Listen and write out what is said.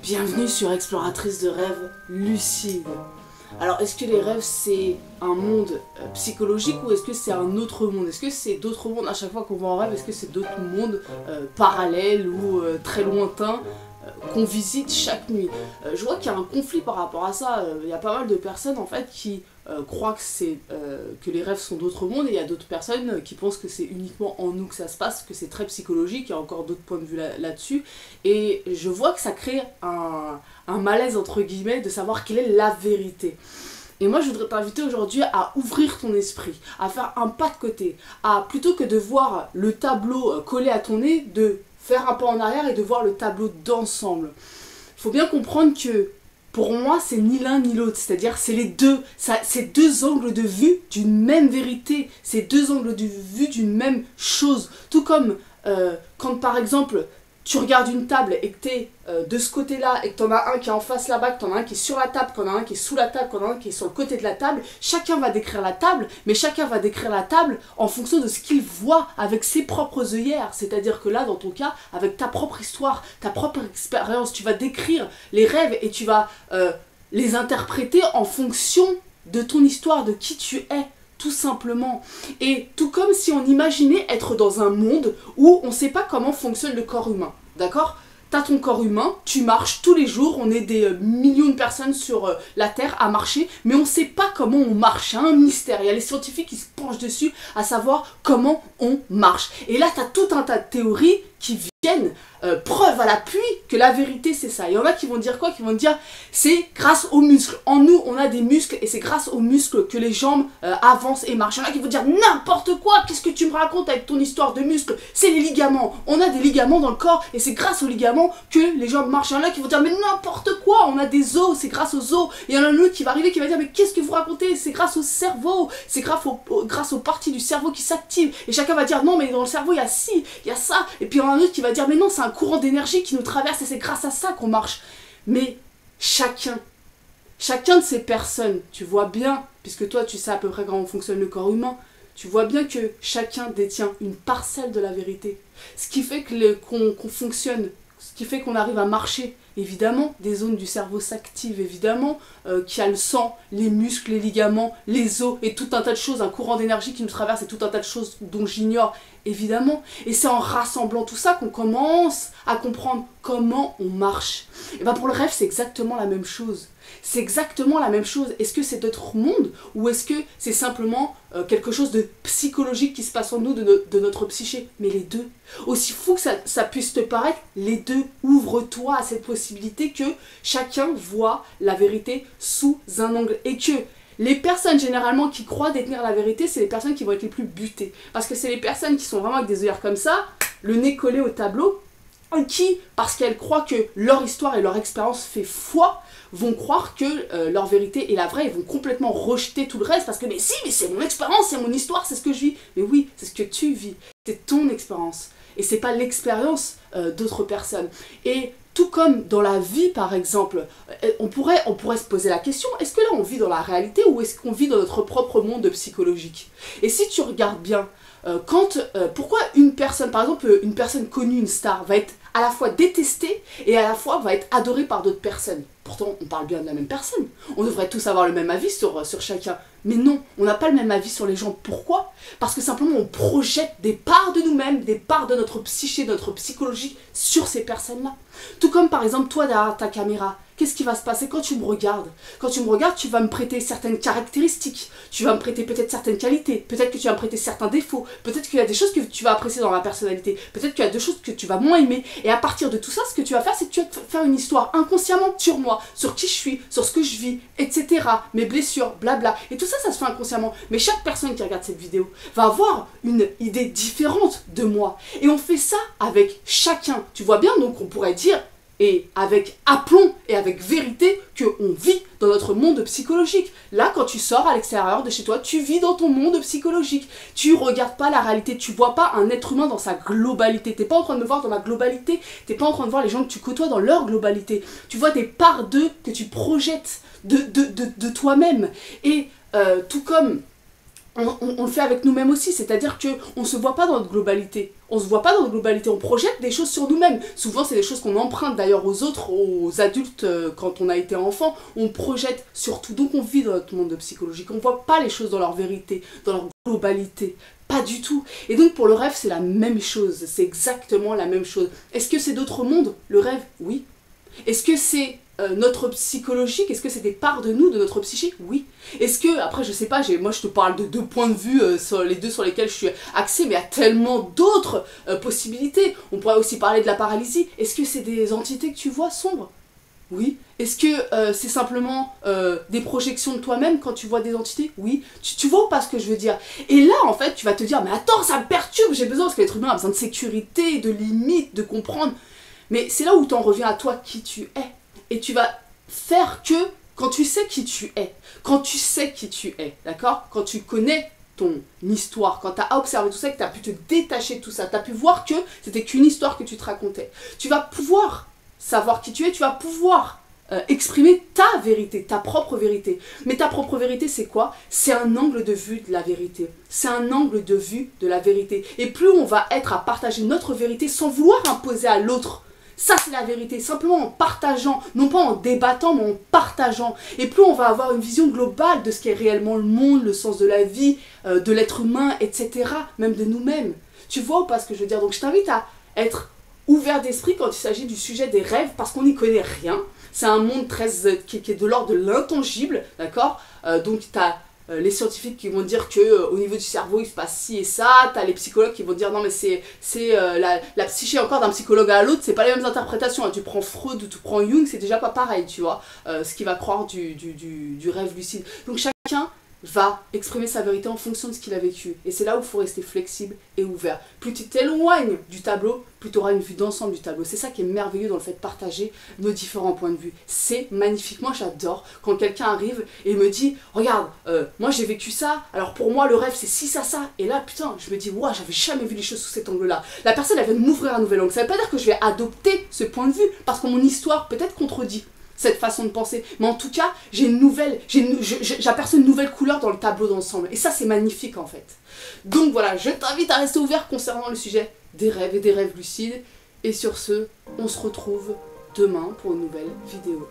Bienvenue sur Exploratrice de rêves lucide. Alors, est-ce que les rêves c'est un monde psychologique ou est-ce que c'est un autre monde? Est-ce que c'est d'autres mondes à chaque fois qu'on va en rêve? Est-ce que c'est d'autres mondes parallèles ou très lointains qu'on visite chaque nuit? Je vois qu'il y a un conflit par rapport à ça. Il y a pas mal de personnes en fait qui croient que les rêves sont d'autres mondes, et il y a d'autres personnes qui pensent que c'est uniquement en nous que ça se passe, que c'est très psychologique. Il y a encore d'autres points de vue là-dessus, et je vois que ça crée un malaise entre guillemets de savoir quelle est la vérité. Et moi je voudrais t'inviter aujourd'hui à ouvrir ton esprit, à faire un pas de côté, à plutôt que de voir le tableau collé à ton nez, de faire un pas en arrière et de voir le tableau d'ensemble. Il faut bien comprendre que pour moi c'est ni l'un ni l'autre, c'est-à-dire c'est les deux, c'est deux angles de vue d'une même vérité, c'est deux angles de vue d'une même chose. Tout comme quand par exemple tu regardes une table et que tu es de ce côté-là et que tu en as un qui est en face là-bas, que tu en as un qui est sur la table, que tu en as un qui est sous la table, que tu en as un qui est sur le côté de la table, chacun va décrire la table, mais chacun va décrire la table en fonction de ce qu'il voit avec ses propres œillères. C'est-à-dire que là, dans ton cas, avec ta propre histoire, ta propre expérience, tu vas décrire les rêves et tu vas les interpréter en fonction de ton histoire, de qui tu es. Tout simplement. Et tout comme si on imaginait être dans un monde où on ne sait pas comment fonctionne le corps humain. D'accord ? T'as ton corps humain, tu marches tous les jours, on est des millions de personnes sur la Terre à marcher, mais on ne sait pas comment on marche, il y a un mystère, il y a les scientifiques qui se penchent dessus à savoir comment on marche. Et là, t'as tout un tas de théories qui viennent preuve à l'appui que la vérité c'est ça. Il y en a qui vont dire quoi? Qui vont dire c'est grâce aux muscles. En nous on a des muscles et c'est grâce aux muscles que les jambes avancent et marchent. Il y en a qui vont dire n'importe quoi, qu'est-ce que tu me racontes avec ton histoire de muscles? C'est les ligaments. On a des ligaments dans le corps et c'est grâce aux ligaments que les jambes marchent. Il y en a qui vont dire mais n'importe quoi, on a des os, c'est grâce aux os. Et il y en a un autre qui va arriver qui va dire mais qu'est-ce que vous racontez? C'est grâce au cerveau, c'est grâce aux parties du cerveau qui s'activent. Et chacun va dire non mais dans le cerveau il y a ci, il y a ça. Et puis il y en a un autre qui va dire mais non c'est un courant d'énergie qui nous traverse et c'est grâce à ça qu'on marche. Mais chacun de ces personnes, tu vois bien, puisque toi tu sais à peu près comment fonctionne le corps humain, tu vois bien que chacun détient une parcelle de la vérité. Ce qui fait qu'on fonctionne, ce qui fait qu'on arrive à marcher. Évidemment, des zones du cerveau s'activent, évidemment, qu'il y a le sang, les muscles, les ligaments, les os et tout un tas de choses, un courant d'énergie qui nous traverse et tout un tas de choses dont j'ignore, évidemment. Et c'est en rassemblant tout ça qu'on commence à comprendre comment on marche. Et bien pour le rêve, c'est exactement la même chose. C'est exactement la même chose. Est-ce que c'est d'autres mondes ou est-ce que c'est simplement quelque chose de psychologique qui se passe en nous, de notre psyché? Mais les deux. Aussi fou que ça puisse te paraître, les deux. Ouvre-toi à cette possibilité que chacun voit la vérité sous un angle. Et que les personnes généralement qui croient détenir la vérité, c'est les personnes qui vont être les plus butées. Parce que c'est les personnes qui sont vraiment avec des œillères comme ça, le nez collé au tableau, qui, parce qu'elles croient que leur histoire et leur expérience fait foi, vont croire que leur vérité est la vraie et vont complètement rejeter tout le reste parce que mais si, mais c'est mon expérience, c'est mon histoire, c'est ce que je vis. Mais oui, c'est ce que tu vis, c'est ton expérience et c'est pas l'expérience d'autres personnes. Et tout comme dans la vie par exemple, on pourrait se poser la question, est-ce que là on vit dans la réalité ou est-ce qu'on vit dans notre propre monde psychologique? Et si tu regardes bien, pourquoi une personne, par exemple une personne connue, une star, va être à la fois détestée et à la fois va être adorée par d'autres personnes? Pourtant, on parle bien de la même personne. On devrait tous avoir le même avis sur chacun. Mais non, on n'a pas le même avis sur les gens. Pourquoi? Parce que simplement on projette des parts de nous-mêmes, des parts de notre psyché, de notre psychologie sur ces personnes-là. Tout comme par exemple toi derrière ta caméra. Qu'est-ce qui va se passer quand tu me regardes? Quand tu me regardes, tu vas me prêter certaines caractéristiques, tu vas me prêter peut-être certaines qualités, peut-être que tu vas me prêter certains défauts, peut-être qu'il y a des choses que tu vas apprécier dans ma personnalité, peut-être qu'il y a des choses que tu vas moins aimer. Et à partir de tout ça, ce que tu vas faire, c'est que tu vas te faire une histoire inconsciemment sur moi, sur qui je suis, sur ce que je vis, etc. Mes blessures, blabla. Et tout ça, ça se fait inconsciemment. Mais chaque personne qui regarde cette vidéo va avoir une idée différente de moi. Et on fait ça avec chacun. Tu vois bien, donc on pourrait dire, et avec aplomb et avec vérité, qu'on vit dans notre monde psychologique. Là, quand tu sors à l'extérieur de chez toi, tu vis dans ton monde psychologique. Tu regardes pas la réalité, tu vois pas un être humain dans sa globalité. T'es pas en train de me voir dans ma globalité, t'es pas en train de voir les gens que tu côtoies dans leur globalité. Tu vois des parts d'eux que tu projettes de toi-même. Et tout comme on le fait avec nous-mêmes aussi, c'est-à-dire qu'on ne se voit pas dans notre globalité. On se voit pas dans notre globalité, on projette des choses sur nous-mêmes. Souvent, c'est des choses qu'on emprunte d'ailleurs aux autres, aux adultes, quand on a été enfant. On projette surtout, donc on vit dans notre monde psychologique. On ne voit pas les choses dans leur vérité, dans leur globalité. Pas du tout. Et donc pour le rêve, c'est la même chose. C'est exactement la même chose. Est-ce que c'est d'autres mondes, le rêve? Oui. Est-ce que c'est notre psychologique? Est-ce que c'est des parts de nous, de notre psychique? Oui. Est-ce que, après je sais pas, moi je te parle de 2 points de vue, sur les 2 sur lesquels je suis axée, mais il y a tellement d'autres possibilités. On pourrait aussi parler de la paralysie. Est-ce que c'est des entités que tu vois sombres? Oui. Est-ce que c'est simplement des projections de toi-même quand tu vois des entités? Oui. Tu vois pas ce que je veux dire? Et là, en fait, tu vas te dire, mais attends, ça me perturbe, j'ai besoin, parce que l'être humain a besoin de sécurité, de limites, de comprendre. Mais c'est là où t'en reviens à toi, qui tu es. Et tu vas faire que quand tu sais qui tu es, d'accord? Quand tu connais ton histoire, quand tu as observé tout ça, que tu as pu te détacher de tout ça, tu as pu voir que c'était qu'une histoire que tu te racontais, tu vas pouvoir savoir qui tu es, tu vas pouvoir exprimer ta vérité, ta propre vérité. Mais ta propre vérité, c'est quoi? C'est un angle de vue de la vérité. C'est un angle de vue de la vérité. Et plus on va être à partager notre vérité sans vouloir imposer à l'autre, ça c'est la vérité, simplement en partageant, non pas en débattant, mais en partageant. Et plus on va avoir une vision globale de ce qu'est réellement le monde, le sens de la vie, de l'être humain, etc. Même de nous-mêmes. Tu vois ou pas ce que je veux dire? Donc je t'invite à être ouvert d'esprit quand il s'agit du sujet des rêves, parce qu'on n'y connaît rien. C'est un monde qui est de l'ordre de l'intangible, d'accord? Donc tu as les scientifiques qui vont dire que au niveau du cerveau il se passe ci et ça, t'as les psychologues qui vont dire non mais c'est la psyché encore d'un psychologue à l'autre, c'est pas les mêmes interprétations, hein. Tu prends Freud ou tu prends Jung, c'est déjà pas pareil, tu vois, ce qu'il va croire du rêve lucide. Donc chacun va exprimer sa vérité en fonction de ce qu'il a vécu. Et c'est là où il faut rester flexible et ouvert. Plus tu t'éloignes du tableau, plus tu auras une vue d'ensemble du tableau. C'est ça qui est merveilleux dans le fait de partager nos différents points de vue. C'est magnifique. Moi j'adore quand quelqu'un arrive et me dit « Regarde, moi j'ai vécu ça, alors pour moi le rêve c'est ci, ça, ça. » Et là putain, je me dis « Ouah, j'avais jamais vu les choses sous cet angle-là. » La personne elle vient de m'ouvrir un nouvel angle. Ça veut pas dire que je vais adopter ce point de vue parce que mon histoire peut-être contredit cette façon de penser, mais en tout cas j'aperçois une nouvelle couleur dans le tableau d'ensemble, et ça c'est magnifique en fait. Donc voilà, je t'invite à rester ouvert concernant le sujet des rêves et des rêves lucides, et sur ce, on se retrouve demain pour une nouvelle vidéo.